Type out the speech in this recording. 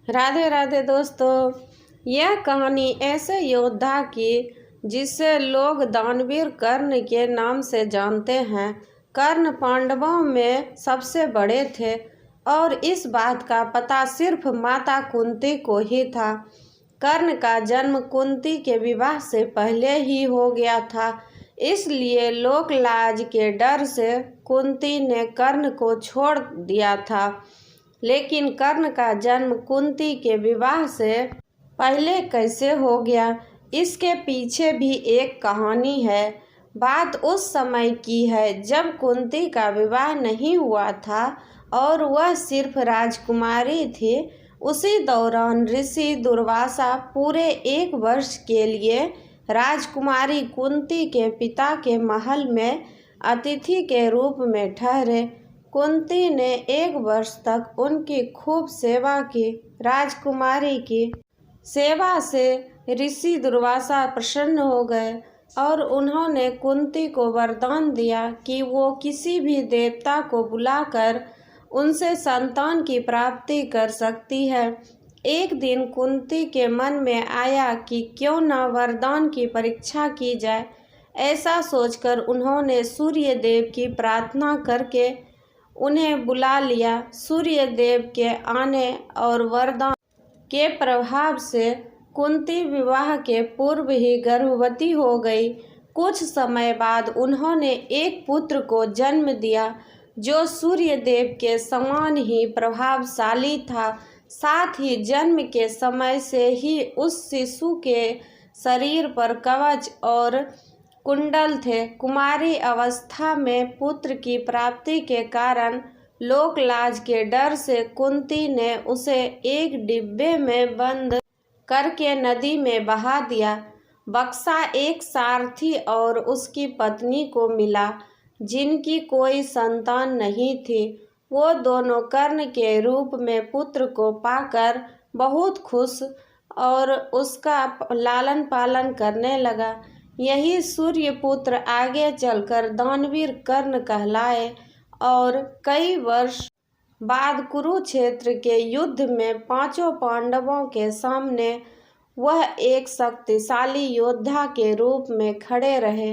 राधे राधे दोस्तों, यह कहानी ऐसे योद्धा की जिसे लोग दानवीर कर्ण के नाम से जानते हैं। कर्ण पांडवों में सबसे बड़े थे और इस बात का पता सिर्फ माता कुंती को ही था। कर्ण का जन्म कुंती के विवाह से पहले ही हो गया था, इसलिए लोक लाज के डर से कुंती ने कर्ण को छोड़ दिया था। लेकिन कर्ण का जन्म कुंती के विवाह से पहले कैसे हो गया, इसके पीछे भी एक कहानी है। बात उस समय की है जब कुंती का विवाह नहीं हुआ था और वह सिर्फ राजकुमारी थी। उसी दौरान ऋषि दुर्वासा पूरे 1 वर्ष के लिए राजकुमारी कुंती के पिता के महल में अतिथि के रूप में ठहरे। कुंती ने 1 वर्ष तक उनकी खूब सेवा की। राजकुमारी की सेवा से ऋषि दुर्वासा प्रसन्न हो गए और उन्होंने कुंती को वरदान दिया कि वो किसी भी देवता को बुलाकर उनसे संतान की प्राप्ति कर सकती है। एक दिन कुंती के मन में आया कि क्यों न वरदान की परीक्षा की जाए। ऐसा सोचकर उन्होंने सूर्य देव की प्रार्थना करके उन्हें बुला लिया। सूर्य देव के आने और वरदान के प्रभाव से कुंती विवाह के पूर्व ही गर्भवती हो गई। कुछ समय बाद उन्होंने एक पुत्र को जन्म दिया जो सूर्य देव के समान ही प्रभावशाली था। साथ ही जन्म के समय से ही उस शिशु के शरीर पर कवच और कुंडल थे। कुमारी अवस्था में पुत्र की प्राप्ति के कारण लोकलाज के डर से कुंती ने उसे एक डिब्बे में बंद करके नदी में बहा दिया। बक्सा एक सारथी और उसकी पत्नी को मिला जिनकी कोई संतान नहीं थी। वो दोनों कर्ण के रूप में पुत्र को पाकर बहुत खुश और उसका लालन पालन करने लगा। यही सूर्यपुत्र आगे चलकर दानवीर कर्ण कहलाए और कई वर्ष बाद कुरुक्षेत्र के युद्ध में 5 पांडवों के सामने वह एक शक्तिशाली योद्धा के रूप में खड़े रहे।